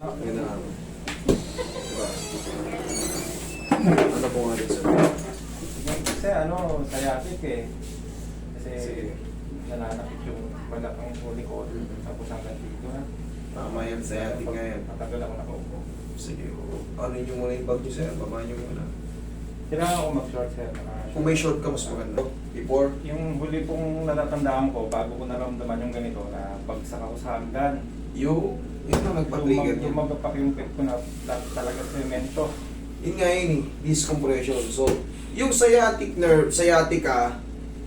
Yun na ano. Diba? Ano po nga din sir? Kasi ano, sciatic eh. Kasi Sige. nananakit yung balakang huli ko. Tapos hanggang dito na. Tama yan, sciatic nga yan. Matagal ako nakaupo. Sige, ano nyo muna yung bag nyo sir? Baba nyo muna. Kailangan ako mag-short sir. Kung may short ka, mas maganda. Before, Yung huli pong natatandaan ko, bago ko naramdaman yung ganito, na bagsak ako sa hagdan. yun na nagpa-trigger niya. Lumagapak yung pet ko na talaga semento. Yun nga yun eh, discompression. So, yung sciatic nerve, sciatica,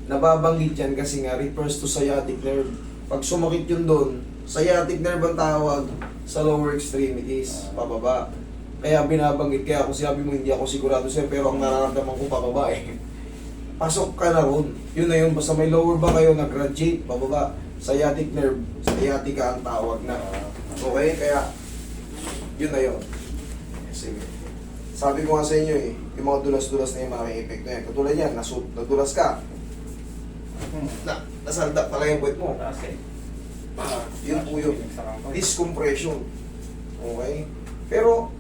nababanggit yan kasi nga refers to sciatic nerve. Pag sumakit yun doon, sciatic nerve ang tawag sa lower extremities, pababa. Kaya binabanggit, kaya kung sinabi mo hindi ako sigurado sir, pero ang nararamdaman ko pababa eh. Pasok ka na ron. Yun na yun, basta may lower ba kayo, nag-graduate, pababa. Sciatic nerve, sciatica ang tawag na. Okay, kaya yun na yun. Sige. Sabi ko nga sa inyo eh, yung mga dulas-dulas na yung malaking epekto yan. Katulad yan, nadulas ka, nasalda talaga yung puwet mo. Kasi, Yun po yun. Discompression. Okay? Pero,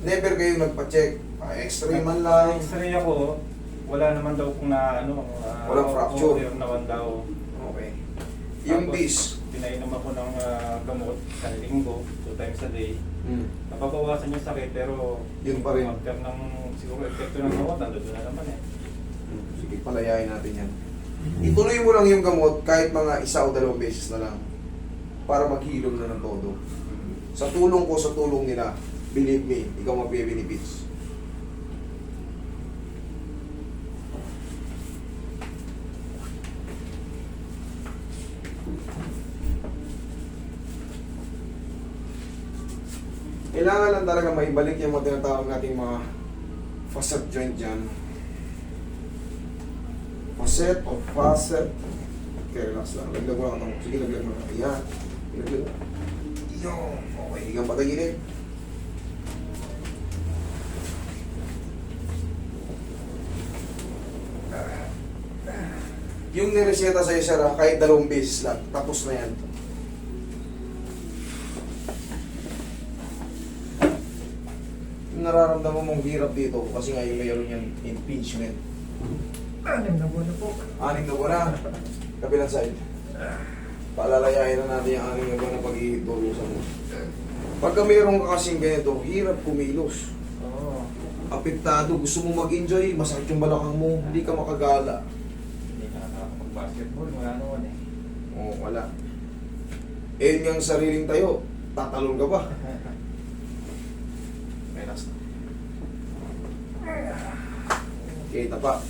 never kayo nagpa-check. X-ray man lang. X-ray ako, wala naman daw kung na ano, Walang fracture. over naman daw. Okay. Yung Tapos, disc. pinainom ako ng gamot sa linggo, 2 times a day. Napabawasan yung sakit pero Yun pa rin. after ng siguro epekto ng gamot, nandun na naman eh. Sige, palayain natin yan. Ituloy mo lang yung gamot kahit mga 1 o 2 beses na lang para maghilom na ng todo. Sa tulong ko, sa tulong nila, believe me, ikaw magbe-benefits. Kailangan lang talaga maibalik yung mga tinatawag nating mga facet joint dyan. Facet o facet. Okay, relax lang. Laglag mo lang ito. Sige, laglag mo lang. Ayan. Laglag mo. Yun. Okay, higang patagilid. Yung nireseta sa isa lang, kahit 2 beses lang, tapos na yan. Yung nararamdaman mong hirap dito, kasi nga yung mayroon yan, impingement. 6 na buwan na po. 6 na buwan na. Kabilang side. Paalalayain na natin yung 6 na buwan na pag-iitulusan mo. Pagka mayroon ka kasing ganito, hirap kumilos. Oo. Apektado, gusto mo mag-enjoy, masakit yung balakang mo, hindi ka makagala. Hindi na nakakapag-basketball, wala naman eh. Oo, wala. Eh, yung sariling tayo, tatalon ka ba? Relax na. Okay, tapa.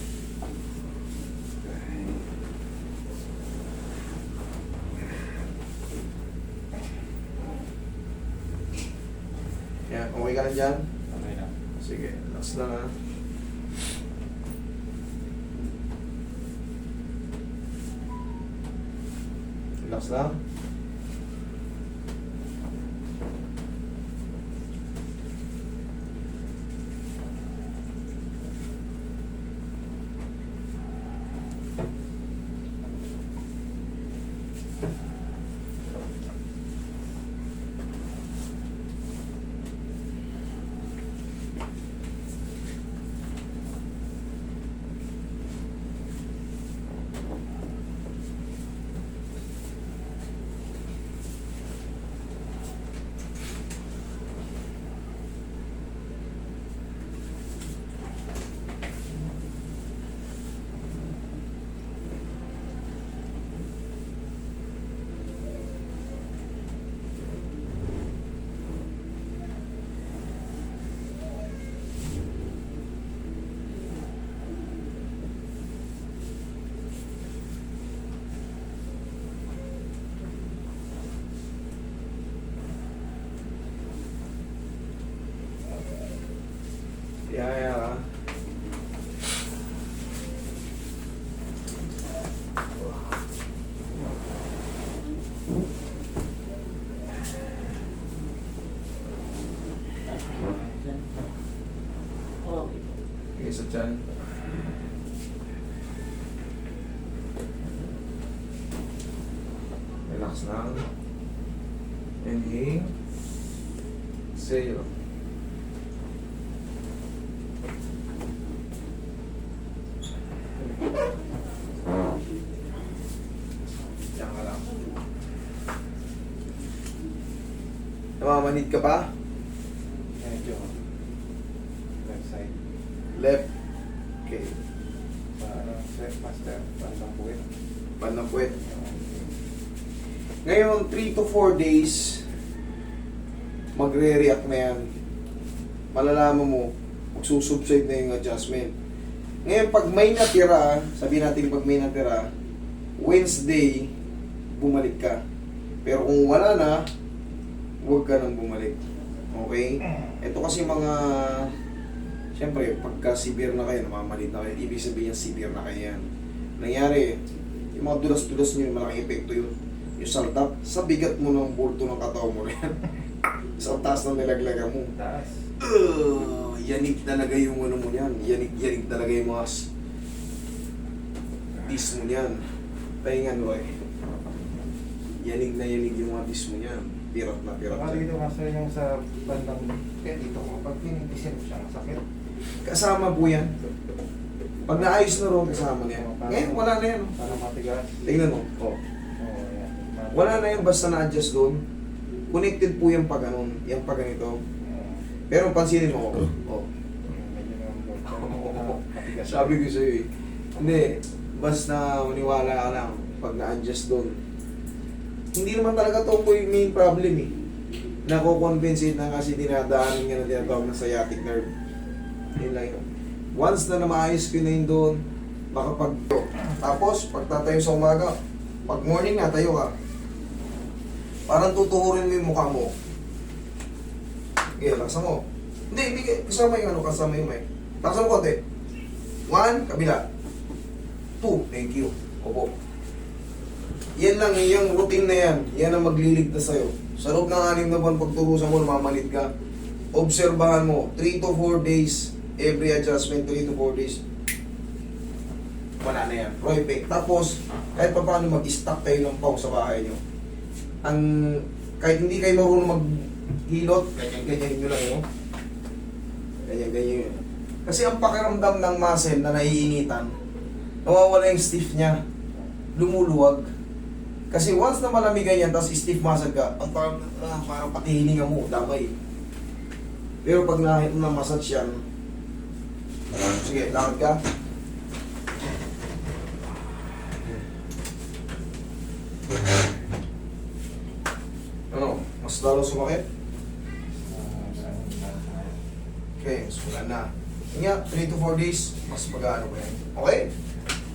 Yan, okay ka na dyan? Okay na. Sige, relax lang ha. Relax lang. Yeah. Okay, sa tiyan. Relax lang. Inhale. X-ray, oh. Diyan ka lang. Namamanid ka pa? Medyo. Left side. Left. Okay. Step master. Bandang buwit. Bandang puwet. Ngayon, 3 to 4 days, magre-react na yan. Malalaman mo, magsusubside na yung adjustment. Ngayon, pag may natira, sabihin natin pag may natira, Wednesday, bumalik ka. Pero kung wala na, huwag ka nang bumalik. Okay? Ito kasi mga, siyempre, pagka severe na kayo, namamalit na kayo, ibig sabihin severe na kayo yan. Nangyari, yung mga dulas-dulas nyo, malaking epekto yun. Yung saltap, sa bigat mo ng bulto ng katawan mo rin. Sa taas ng nilaglagan mo. Taas. Yanig talaga yung ano mo yan. Yanig talaga yung mga dis mo yan. Pahingan mo eh. Yanig na yanig yung mga dis mo yan. Pirat na pirat. Baka dito master yung sa bandang dito ko. Pag pinitisin mo siya, masakit. Kasama po yan. Pag naayos na ron, kasama na yan. Ngayon, wala na yan. Para matigas. Tingnan mo. Oh. Oo, yan. Wala na yan basta na-adjust doon. Connected po yung pag ganun. Yung pag ganito. Pero pansinin mo. Oh. Medyo naman matigas. Sabi ko sa'yo eh. Hindi. Basta maniwala ka lang pag na-adjust doon. Hindi naman talaga ito po yung main problem eh. Nako-compensate na kasi dinadaanan nga na tinatawag na sciatic nerve. Yun lang yun. Once na maayos ko na yun doon, makapag... Tapos, pagtatayo sa umaga, pag morning na, tayo ka. Parang tutuhurin mo yung mukha mo. Okay, laksan mo. Hindi, kasama yung ano, kasama yung mic. Laksan mo konti. 1, kabila. 2, thank you. Opo. Yan lang, yung routine na yan. Yan ang magliligtas sa'yo. Sa loob ng 6 na buwan, pagturusan mo, mamalit ka. Obserbahan mo, 3 to 4 days, every adjustment, 3 to 4 days. Wala na yan. Proyect. Tapos, kahit pa paano mag-stock kayo ng pau sa bahay nyo. Kahit hindi kayo marunong maghilot, ganyan-ganyan nyo lang yun. Ganyan-ganyan yun. Kasi ang pakiramdam ng muscle na naiinitan, nawawala yung stiff niya. Lumuluwag. Kasi once na malamig ganyan, tapos stiff muscle ka, ang parang pati hininga mo, damay. Pero pag na-massage yan, sige, lakad ka. Ano, mas lalo sumakit? Okay, mas wala na. Nga, 3 to 4 days, mas mag-ano pa yan. Okay?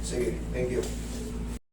Sige, thank you.